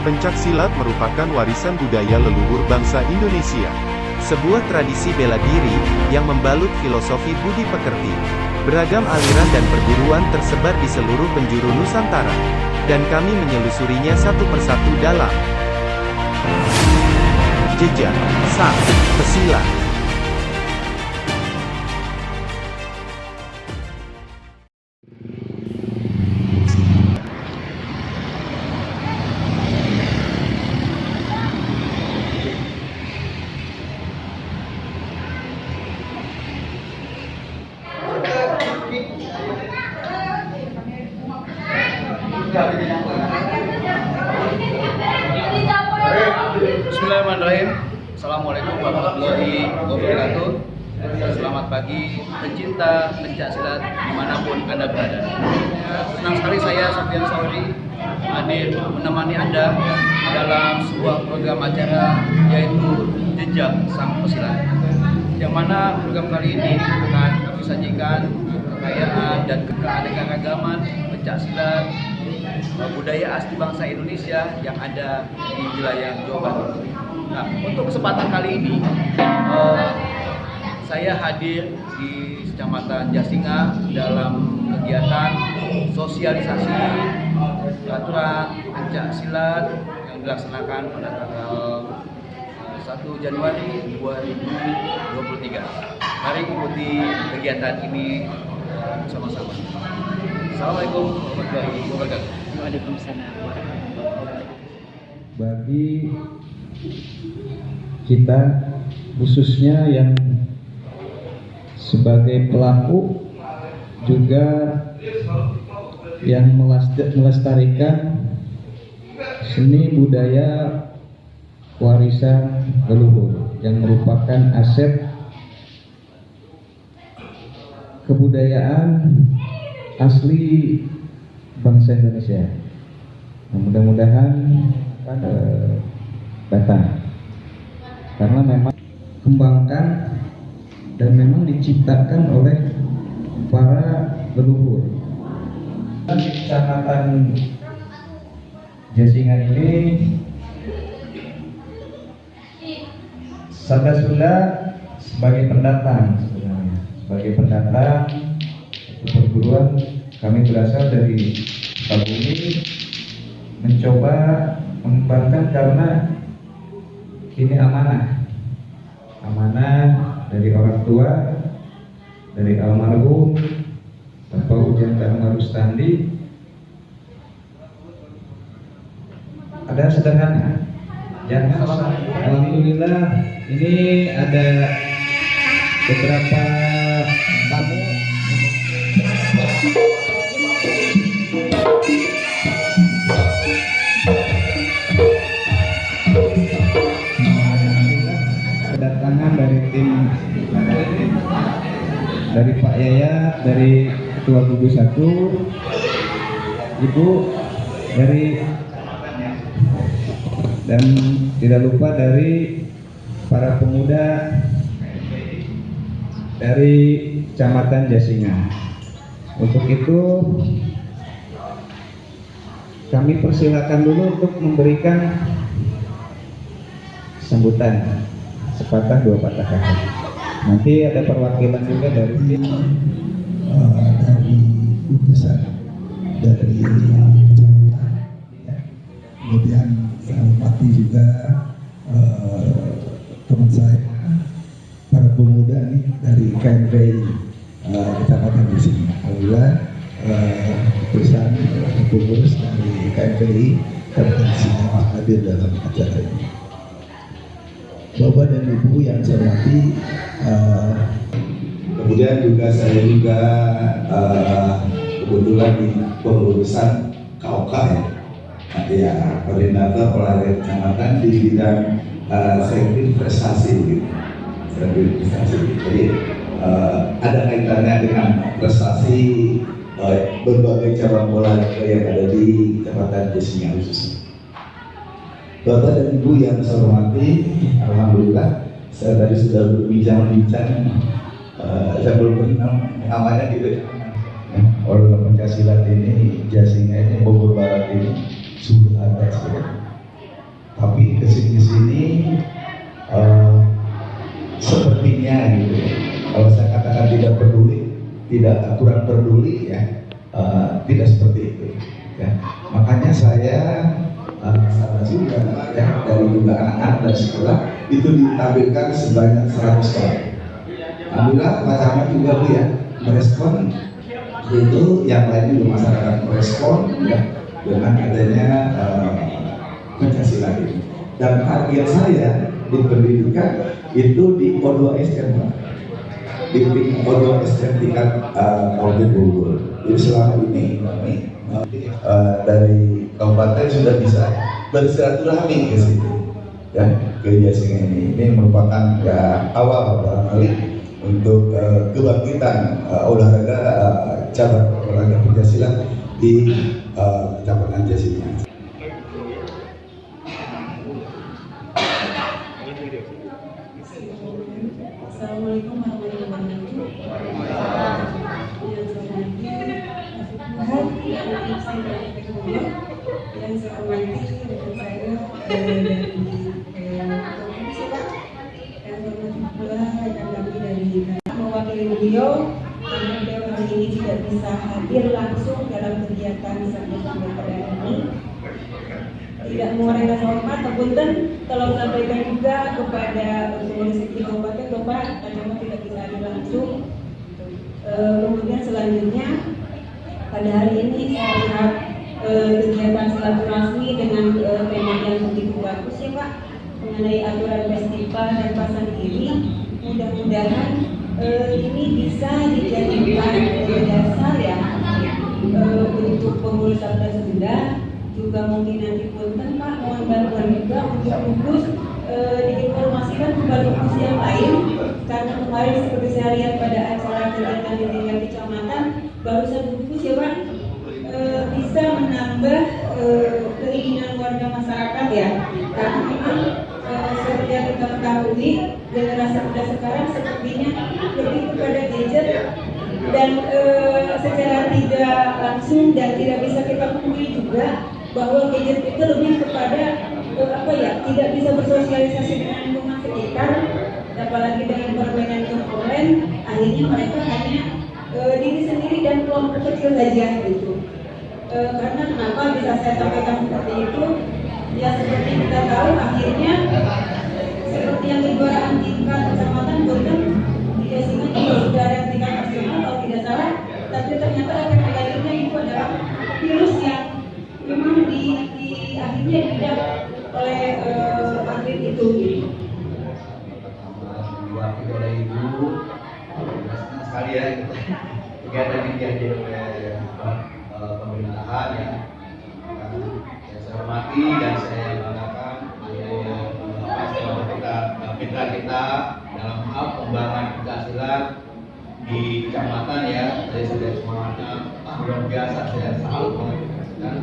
Pencaksilat merupakan warisan budaya leluhur bangsa Indonesia. Sebuah tradisi bela diri, yang membalut filosofi budi pekerti. Beragam aliran dan perguruan tersebar di seluruh penjuru Nusantara. Dan kami menyelusurinya satu persatu dalam Jejak Sang Pesilat. Bismillahirrahmanirrahim. Assalamualaikum warahmatullahi wabarakatuh. Selamat pagi pencinta pencaksilat dimanapun Anda berada. Senang sekali saya Sofyan Saudi hadir menemani Anda dalam sebuah program acara yaitu Jejak Sang Pesilat, yang mana program kali ini akan kami sajikan kekayaan dan keanekaragaman pencaksilat budaya asli bangsa Indonesia yang ada di wilayah Jawa Barat. Nah, untuk kesempatan kali ini saya hadir di Kecamatan Jasinga dalam kegiatan sosialisasi peraturan pencaksilat yang dilaksanakan pada tanggal 1 Januari 2023. Mari ikuti kegiatan ini bersama-sama. Assalamualaikum warahmatullahi wabarakatuh. Waalaikumsalam. Bagi kita khususnya yang sebagai pelaku juga yang melestarikan seni budaya warisan leluhur yang merupakan aset kebudayaan asli bangsa Indonesia. Nah, mudah-mudahan datang, karena memang kembangkan dan memang diciptakan oleh para leluhur. Di Kecamatan Jasinga ini Sada Sunda sebagai pendatang sebenarnya, sebagai pendatang perguruan. Kami berasal dari Sukabumi, mencoba mengembangkan karena ini amanah dari orang tua, dari almarhum Bapak Ujian Dharma Rustandi. Ada sederhana. Alhamdulillah ini ada beberapa tamu. Kedatangan dari tim dari Pak Yayat, dari Ketua Gugus 1, Ibu dari, dan tidak lupa dari para pemuda dari Kecamatan Jasinga. Untuk itu kami persilakan dulu untuk memberikan sambutan sepatah dua patah kata. Nanti ada perwakilan juga dari utusan dari kecamatan, kemudian saya hormati juga teman saya, para pemuda nih dari KMPI kecamatan di sini. Alhamdulillah utusan pengurus dari KMPI kecamatan di sini hadir dalam acara ini. Bapak dan Ibu yang saya hormati, kemudian juga saya kebetulan di pengurusan KOK ya, koordinator olahraga kecamatan di bidang sirkuit prestasi, Jadi ada kaitannya dengan prestasi berbagai cabang olahraga yang ada di Kecamatan Jasinga khususnya. Bapak dan Ibu yang saya hormati, alhamdulillah saya tadi sudah berbincang-bincang, saya belum kenal namanya gitu. Olahraga pencaksilat ini, Jasinga ini, Bogor Barat ini sudah ada sebenarnya. Tapi kesini-sini sepertinya gitu. Kalau saya katakan tidak peduli, tidak kurang peduli ya, tidak seperti itu. Ya. Makanya saya sama juga ya, dari juga anak-anak dari sekolah itu ditampilkan sebanyak 100 orang. Alhamdulillah masyarakat juga Bu ya merespon itu, yang lain juga masyarakat merespon ya dengan adanya Pancasila ini. Dan target saya di pendidikan itu di O2SN Pak, di O2SN tingkat Kabupaten Bogor. Jadi selama ini kami dari kabupaten sudah bisa bersilaturahmi ke situ ya, ke Jasinga ini merupakan ya awal barangkali untuk kebangkitan olahraga cabang olahraga pencaksilat di Kecamatan Jasinga. Assalamualaikum warahmatullahi wabarakatuh. Yang saya hormati rekan saya dari yang hormati pula rekan kami dari mewakili beliau karena beliau hari ini tidak bisa hadir langsung dalam kegiatan Sabtu pada ini. Tidak mengurangi rasa hormat, punten tolong sampaikan juga kepada pengurus kabupaten Bapak karena tidak bisa hadir langsung. Kemudian selanjutnya pada hari ini saya lihat kegiatan silaturahmi dengan tema yang begitu bagus ya Pak, mengenai aturan festival dan pasang diri. Mudah-mudahan ini bisa dijadikan dasar ya untuk pengurus Sabda Sunda. Juga mungkin nanti punten Pak mohon bantuan juga untuk fokus diinformasikan kepada fokus yang lain, karena kemarin seperti saya lihat pada acara kegiatan di tingkat kecamatan barusan fokus ya Pak, bisa menambah keinginan warga masyarakat ya, karena memang seperti yang kita ketahui generasi muda sekarang sepertinya lebih kepada gadget dan secara tidak langsung dan tidak bisa kita pungkiri juga bahwa gadget itu lebih kepada tidak bisa bersosialisasi dengan lingkungan sekitar, apalagi dengan permainan game online. Akhirnya mereka hanya diri sendiri dan kelompok kecil saja gitu. Karena kenapa bisa saya sampaikan seperti itu? Ya seperti kita tahu akhirnya seperti yang kejuaraan tingkat kecamatan Bogor di Jasinga juga sudah ada tingkat nasional kalau tidak salah, tapi ternyata efek negatifnya itu adalah virus yang memang akhirnya tidak oleh atlet itu. Diwakili oleh Ibu, senang sekali ya kegiatan ini dihadir oleh pemerintahan ya. Saya hormati dan saya banggakan mitra kita dalam hal pengembangan pencaksilat di kecamatan ya. Saya semangatnya luar biasa, saya salut banget. Dan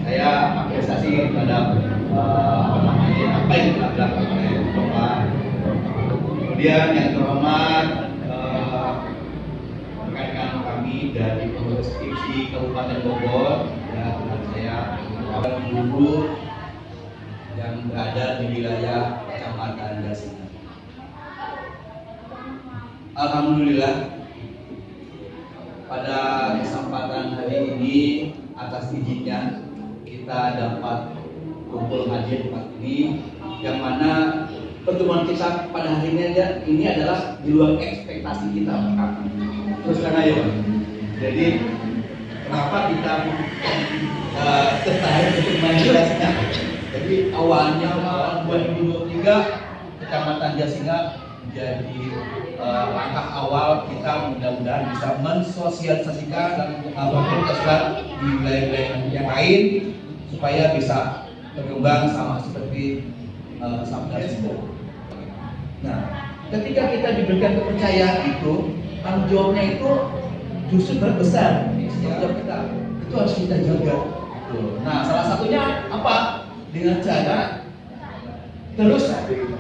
saya apresiasi terhadap apa yang telah dilakukan oleh Bapak. Kemudian yang terhormat rekan-rekan kami dari pengurus IPSI Kabupaten Bogor dan saya guru yang berada di wilayah Kecamatan Jasinga. Alhamdulillah pada kesempatan hari ini atas izinnya kita dapat kumpul hadir tempat ini, yang mana pertemuan kita pada hari ini adalah di luar ekspektasi kita pertama. Terus terang aja, jadi kenapa kita tertarik untuk main jelasnya? Jadi awalnya 2023 Kecamatan Jasinga menjadi langkah awal kita mudah-mudahan bisa mensosialisasikan dan berkembang di wilayah-wilayah yang lain supaya bisa berkembang sama seperti Sabda Sunda. Nah, ketika kita diberikan kepercayaan itu, tanggung jawabnya itu justru berbesar. Tanggung jawab kita itu harus kita jaga. Nah, salah satunya apa? Dengan cara terus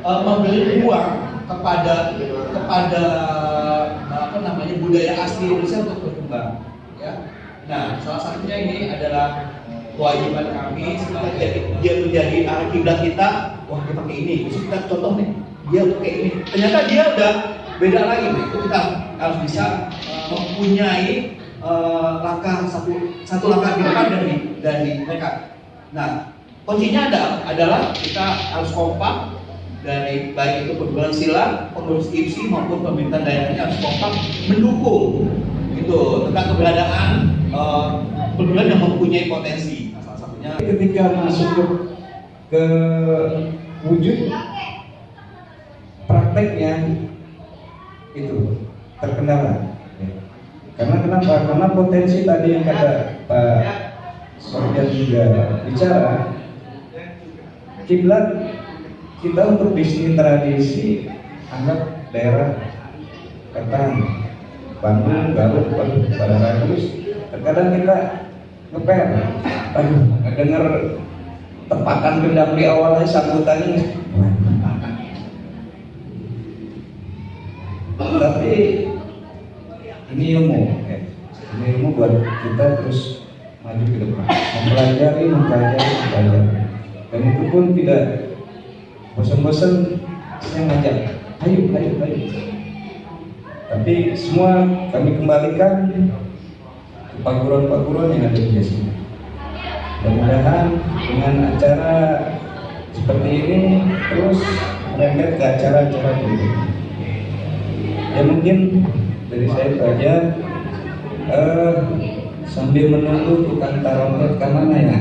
memberi ruang kepada budaya asli Indonesia untuk berkembang. Ya. Nah, salah satunya ini adalah kewajiban kami setelah dia menjadi arah kiblat kita. Wah, dia pakai ini, terus kita contoh nih, dia pakai ini, ternyata dia udah beda lagi. Nah, itu kita harus bisa mempunyai langkah satu langkah di depan dari mereka. Nah, kuncinya adalah kita harus kompak, dari baik itu perguruan silat, pengurus IPSI maupun pemerintah daerahnya harus kompak mendukung itu tentang keberadaan perguruan yang mempunyai potensi. Nah, salah satunya ketika masuk ke wujud prakteknya itu terkendala. Karena kenapa? Karena potensi tadi yang kata Pak Sorjan juga bicara, kiblat kita untuk bisnis tradisi anggap daerah Ketang, Bandung, Garut, pada Ragus. Terkadang kita ngeper, aduh, dengar tepakan gendang di awalnya sambutannya, tapi ini ilmu, ini ilmu buat kita terus maju ke depan, mempelajari, dan itu pun tidak bosan-bosan. Saya ngajak, ayo. Tapi semua kami kembalikan ke paguron-paguron yang ada di sini. Mudah-mudahan dengan acara seperti ini terus merembet ke acara-acara berikutnya. Ya mungkin dari saya itu aja. Sambil menunggu tukang tarompet ke mana ya?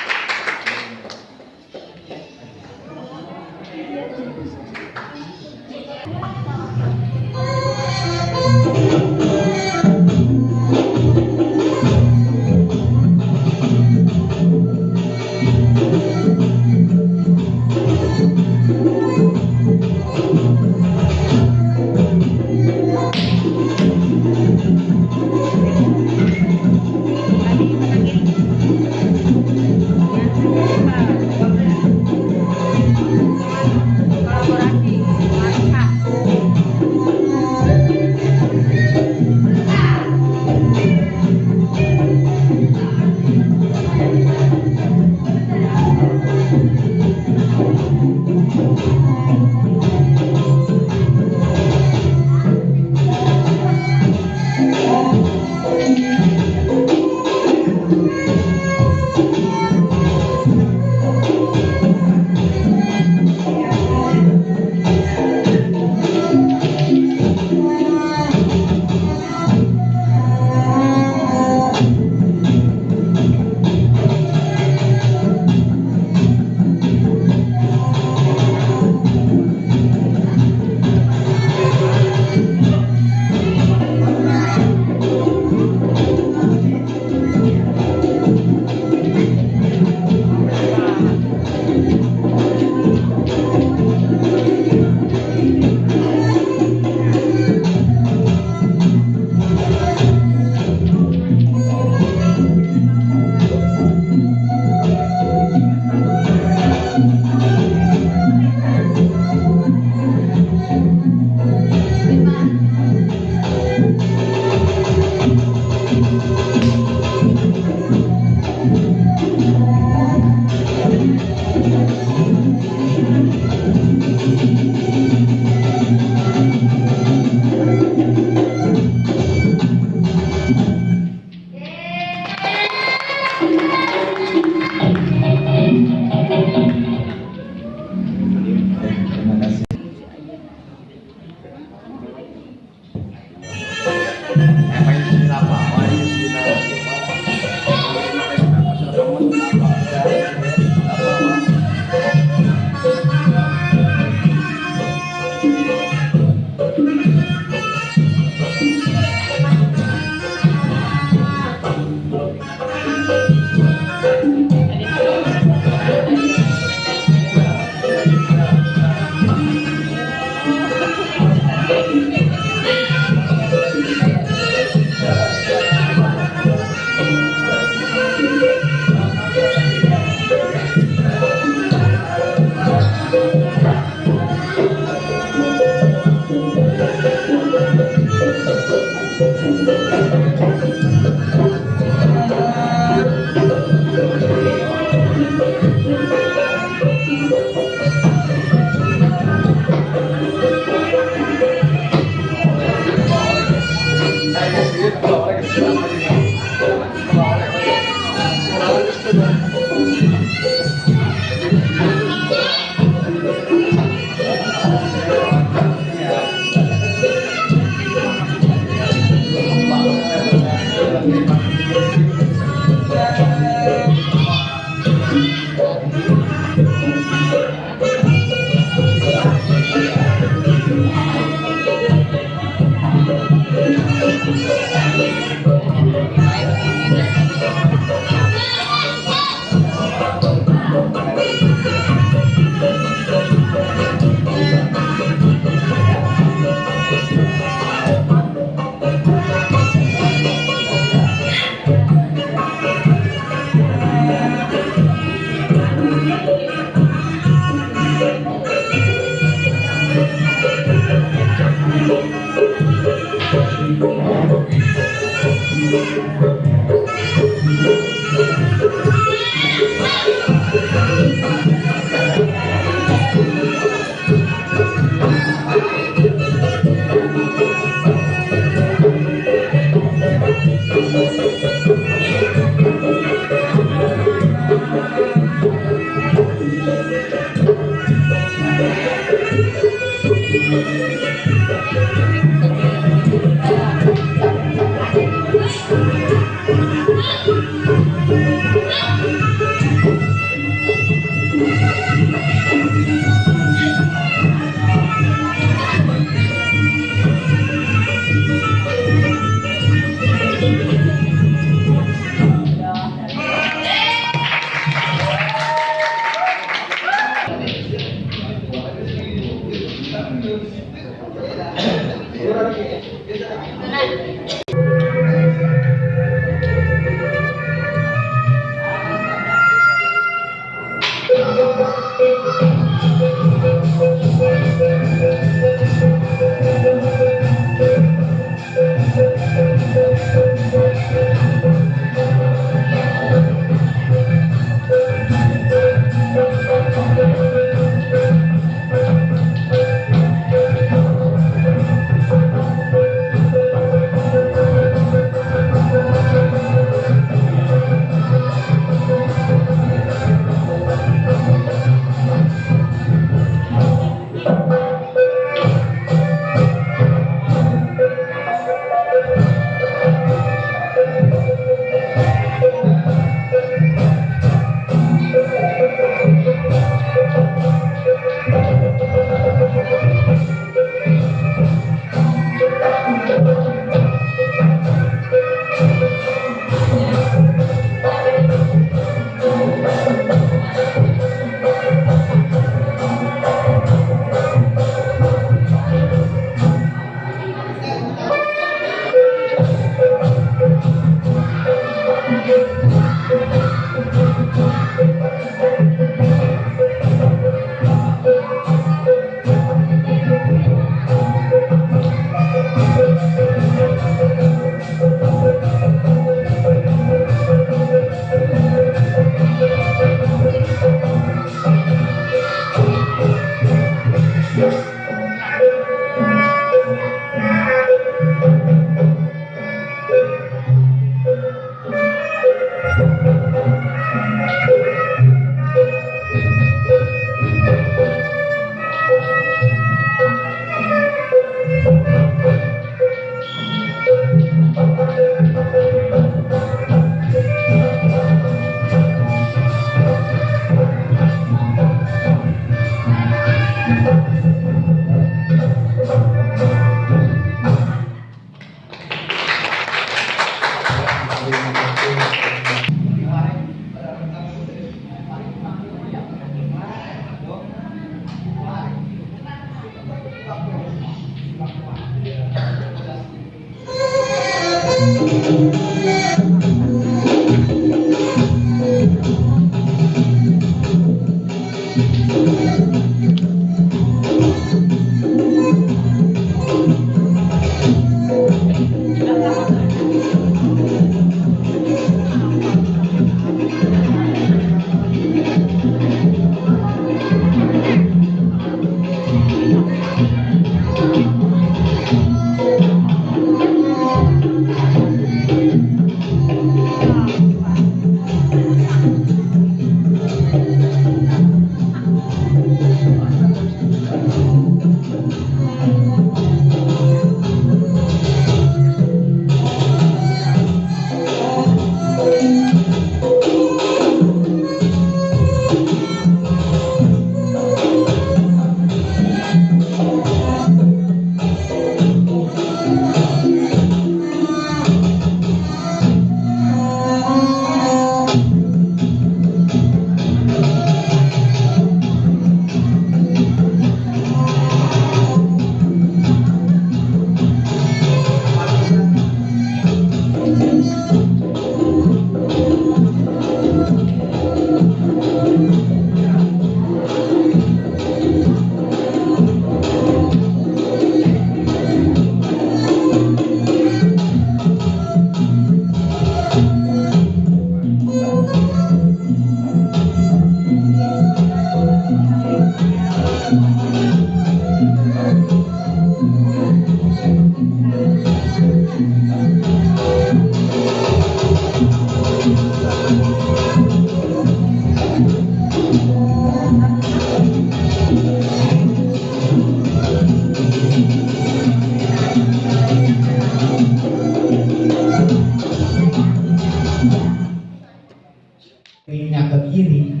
Ringnya ke kiri,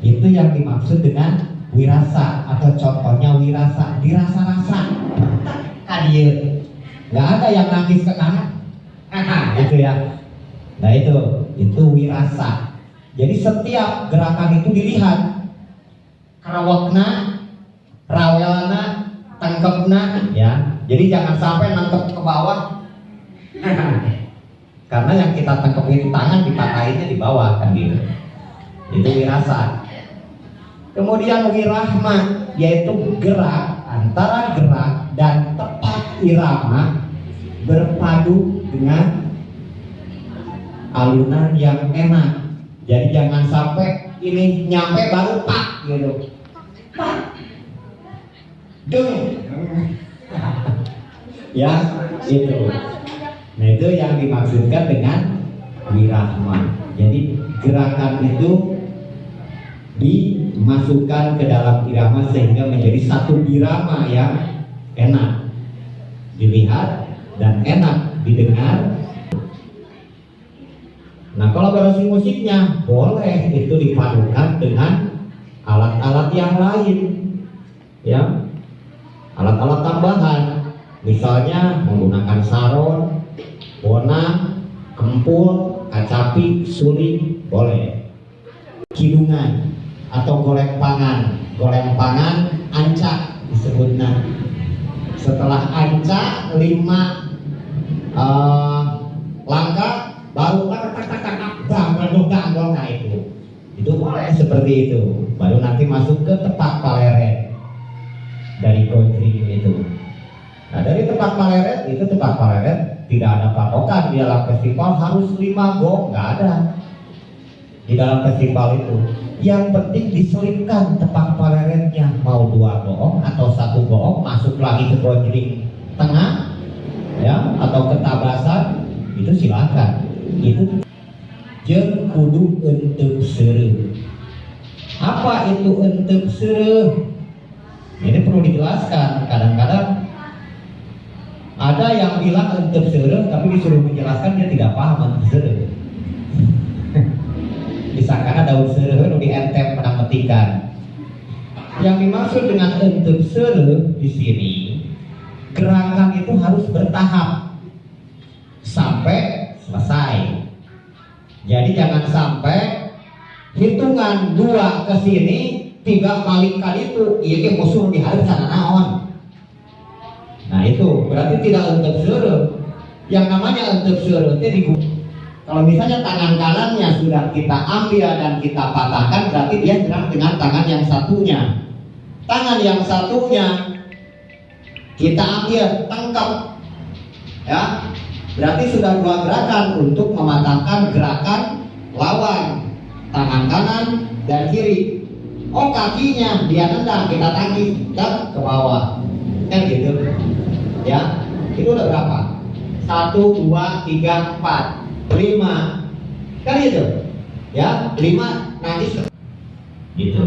itu yang dimaksud dengan wirasa, atau contohnya wirasa, dirasa-rasa kan dia nggak ada yang nangis ke kanan gitu ya. Nah itu wirasa. Jadi setiap gerakan itu dilihat karawakna, rawelana, tangkepna ya. Jadi jangan sampai nangkep ke bawah karena yang kita tangkep itu tangan, dipatahinnya di bawah kan gitu. Itu wirasa. Kemudian wirahma, yaitu gerak, antara gerak dan tepat irama berpadu dengan alunan yang enak. Jadi jangan sampai ini nyampe baru pak gitu. Pak. Dung. Ya, itu. Nah, itu yang dimaksudkan dengan wirahma. Jadi gerakan itu dimasukkan ke dalam irama sehingga menjadi satu irama yang enak dilihat dan enak didengar. Nah, kolaborasi musiknya boleh itu dipadukan dengan alat-alat yang lain ya, alat-alat tambahan, misalnya menggunakan saron, bona, kempul, kacapi, suling boleh. Kidungan atau goleng pangan ancak disebutnya. Setelah ancak 5 langkah baru ganggol, nah itu boleh seperti itu. Baru nanti masuk ke tepat paleret dari country itu. Nah, dari tepat paleret itu, tepat paleret tidak ada patokan di dalam festival harus 5 gong, nggak ada di dalam festival itu. Yang penting diselipkan tepat paleretnya, mau 2 gong atau 1 gong, masuk lagi ke country tengah ya, atau ke tabasan, itu silakan. Itu jeung kudu eunteup seureum. Apa itu eunteup seureum? Ini perlu dijelaskan. Kadang-kadang ada yang bilang eunteup seureum tapi disuruh menjelaskan dia tidak paham eunteup seureum. Disangka daun seureum di entep menang metikan. Yang dimaksud dengan eunteup seureum di sini, gerakan itu harus bertahap sampai selesai. Jadi jangan sampai hitungan 2 ke sini, 3 balik kali itu, iya musuh di harus sana naon. Nah itu berarti tidak eunteup seureum. Yang namanya eunteup seureum itu kalau misalnya tangan kanannya sudah kita ambil dan kita patahkan, berarti dia serang dengan tangan yang satunya. Tangan yang satunya kita ambil, tangkap ya. Berarti sudah 2 gerakan untuk mematahkan gerakan lawan, tangan kanan dan kiri. Oh, kakinya dia nendang, kita tangkis dan ke bawah, kan gitu ya. Itu udah berapa? 1, 2, 3, 4, 5, kan gitu ya. 5 nanti gitu.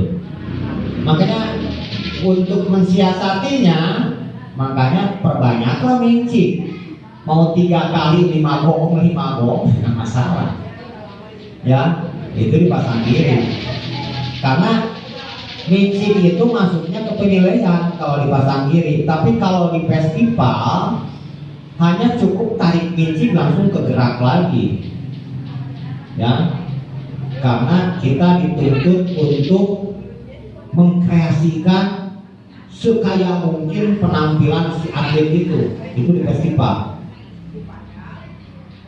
Makanya untuk mensiasatinya, makanya perbanyaklah minci. Mau 3 kali 5 gong, nggak masalah ya, itu dipasang kiri. Karena mincing itu masuknya ke penilaian kalau dipasang kiri. Tapi kalau di festival hanya cukup tarik mincing langsung ke gerak lagi ya, karena kita dituntut untuk mengkreasikan sekaya mungkin penampilan si atlet itu di festival.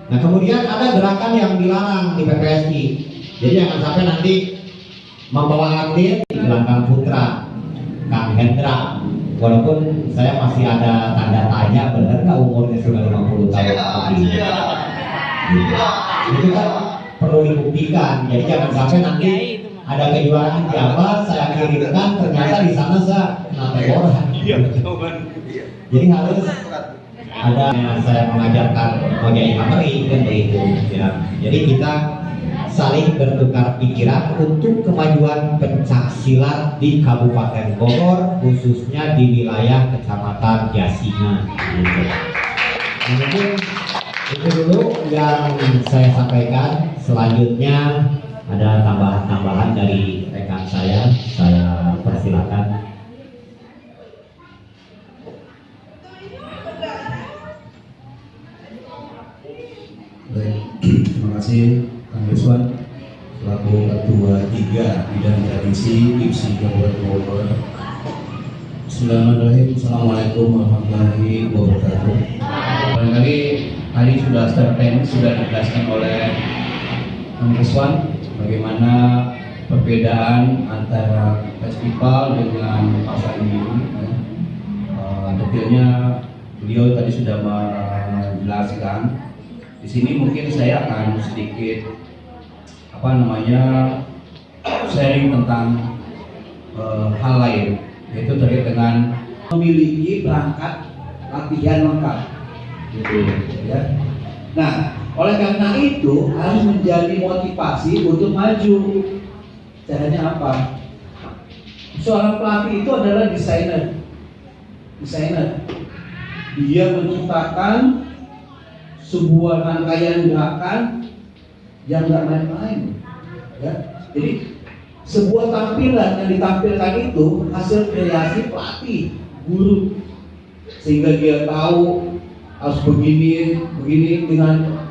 Nah, kemudian ada gerakan yang dilarang di PPSI. Jadi jangan sampai nanti membawa atlet di gelanggang putra, Kang Hendra. Walaupun saya masih ada tanda tanya, benar nggak umurnya sudah 50 tahun? Itu kan perlu dibuktikan. Jadi jangan sampai nanti ada kejuaraan Jawa saya kirimkan, ternyata di sana saya kena teguran. Jadi harus ada saya mengajarkan Mojai Hamari kan begitu ya. Jadi kita saling bertukar pikiran untuk kemajuan pencak silat di Kabupaten Bogor, khususnya di wilayah Kecamatan Jasinga gitu. Mungkin itu dulu yang saya sampaikan. Selanjutnya ada tambahan-tambahan dari rekan saya persilakan. Baik, terima kasih Kang Yuswan selaku Ketua 3 Bidang Tradisi IPSI Kabupaten Bogor. Bismillahirrahmanirrahim. Assalamualaikum warahmatullahi wabarakatuh. Barangkali tadi sudah dijelaskan oleh Kang Yuswan bagaimana perbedaan antara festival dengan pasar ini. Detailnya beliau tadi sudah menjelaskan. Di sini mungkin saya akan sedikit sharing tentang hal lain, yaitu terkait dengan memiliki perangkat latihan lengkap, gitu ya. Nah, oleh karena itu harus menjadi motivasi untuk maju. Caranya apa? Seorang pelatih itu adalah desainer. Dia menciptakan sebuah rangkaian gerakan yang nggak main-main, ya. Jadi sebuah tampilan yang ditampilkan itu hasil kreasi pelatih, guru, sehingga dia tahu harus begini dengan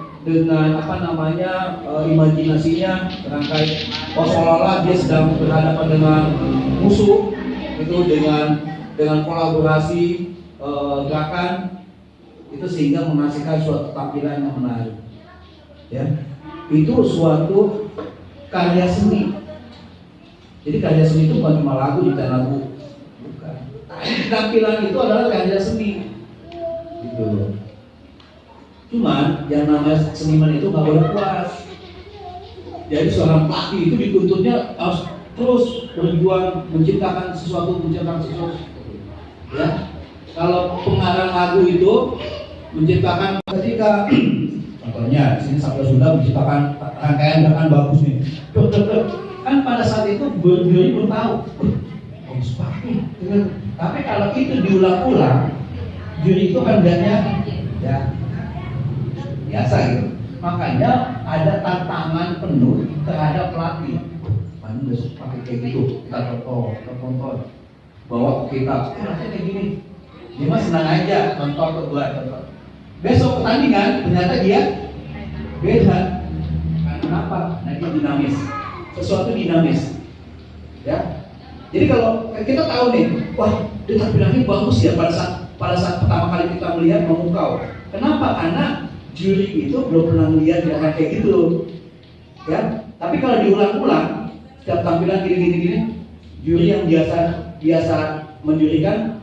imajinasinya rangkai seolah-olah dia sedang berhadapan dengan musuh itu dengan kolaborasi gerakan itu sehingga menghasilkan suatu tampilan yang menarik, ya. Itu suatu karya seni. Jadi karya seni itu bukan cuma lagu, bukan. Tampilan itu adalah karya seni, gitu. Cuman yang namanya seniman itu nggak boleh puas. Jadi seorang pelatih itu dituntutnya harus terus berjuang menciptakan sesuatu, ya. Kalau pengarang lagu itu menciptakan ketika contohnya di sini Sabda Sunda menciptakan rangkaian gerakan bagus nih, kan pada saat itu juri pun tahu bagus banget, tapi kalau itu diulang-ulang juri itu kan lihatnya ya biasa gitu. Makanya ada tantangan penuh terhadap pelatih. Kan besok pakai kayak gitu, kita tonton bawa kita kayak gini. Dia mah senang aja nonton besok pertandingan ternyata dia beda. Kenapa? Nah, dia dinamis, sesuatu dinamis, ya. Jadi kalau kita tahu nih, wah dia tampilannya bagus ya pada saat pertama kali kita melihat memukau. Kenapa? Karena juri itu belum pernah melihat gerakan kayak gitu, ya. Tapi kalau diulang-ulang setiap tampilan gini, juri yang biasa menjurikan,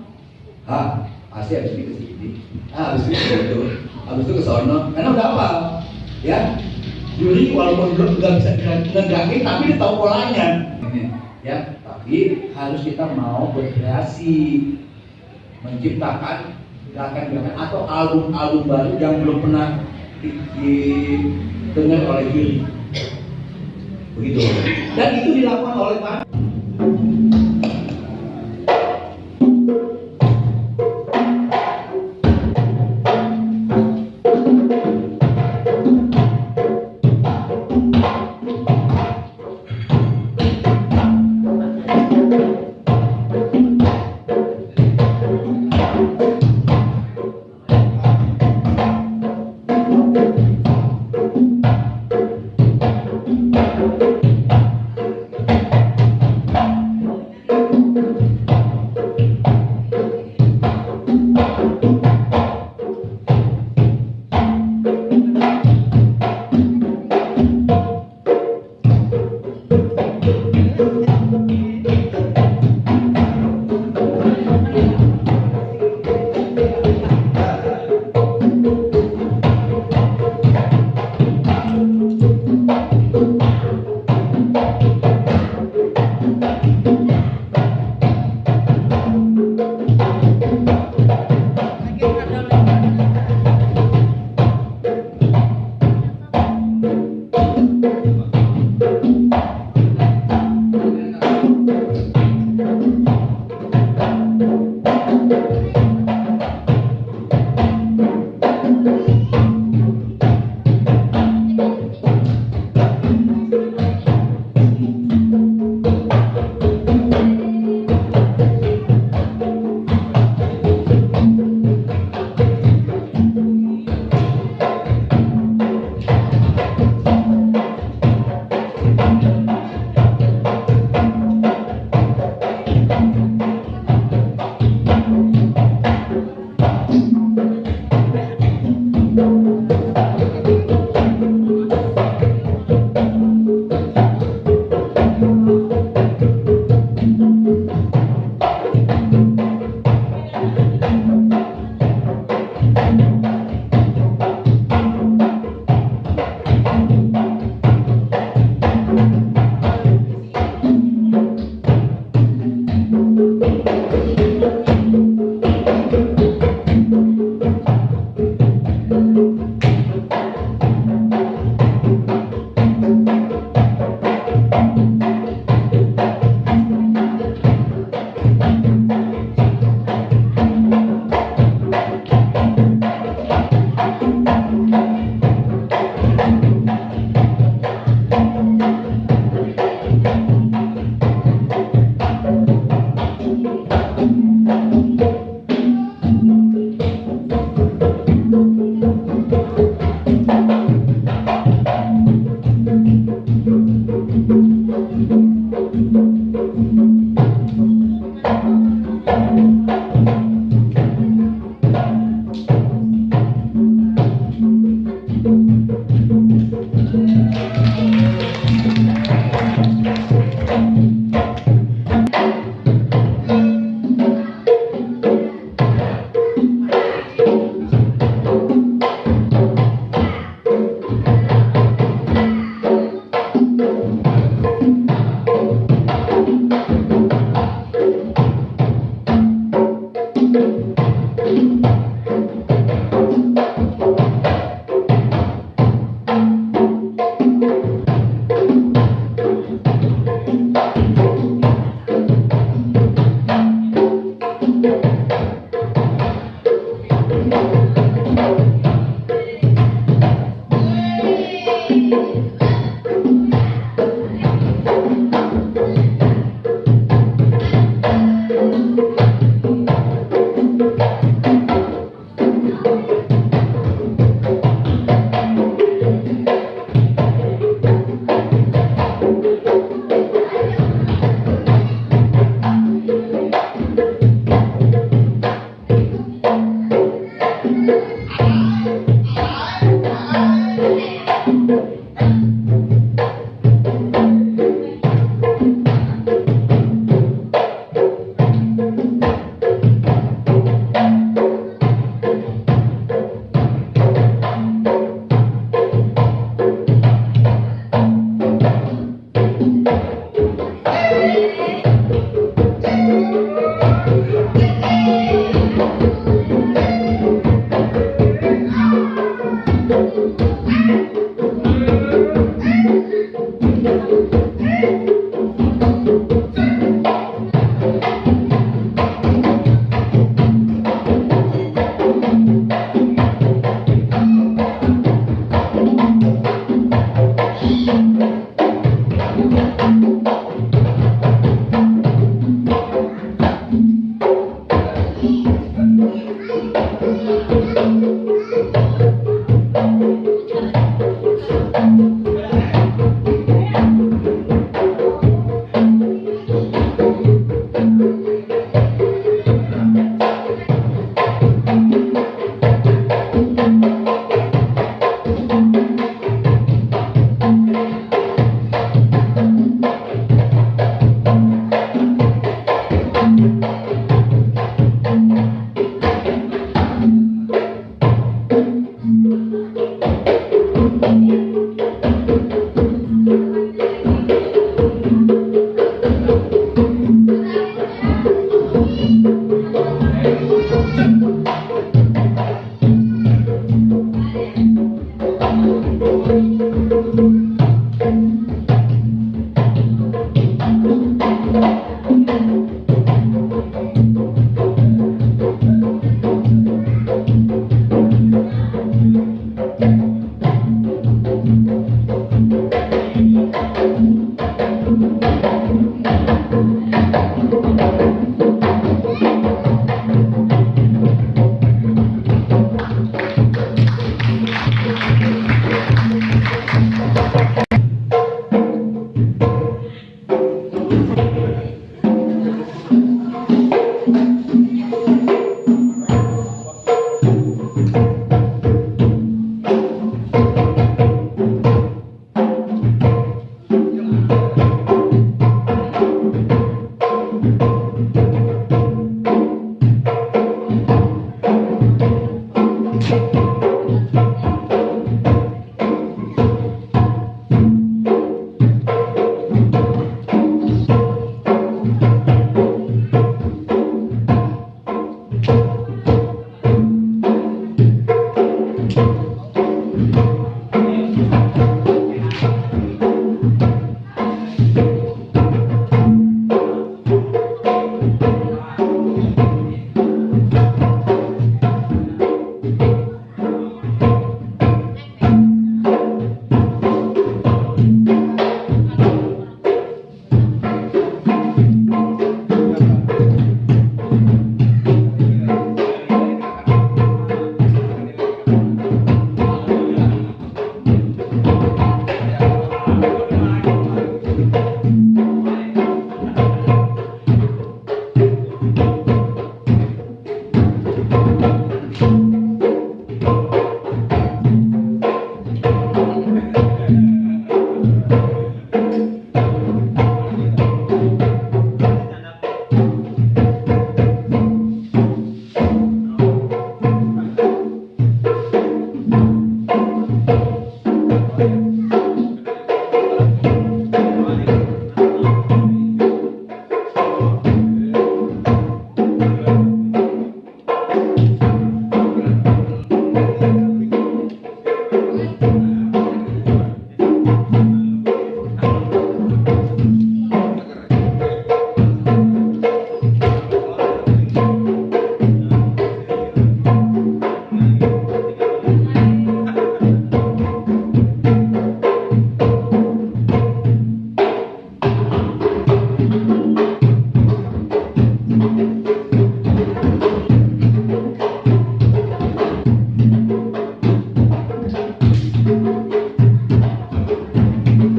pasti habis ini ke sini, habis itu ke sono, karena udah apa, ya. Juri walaupun belum nggak bisa ngegerakin, tapi dia tahu polanya, ya. Tapi harus kita mau berkreasi, menciptakan gerakan-gerakan atau album-album baru yang belum pernah didengar oleh juri, begitu. Dan itu dilakukan oleh Pak.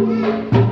Thank you.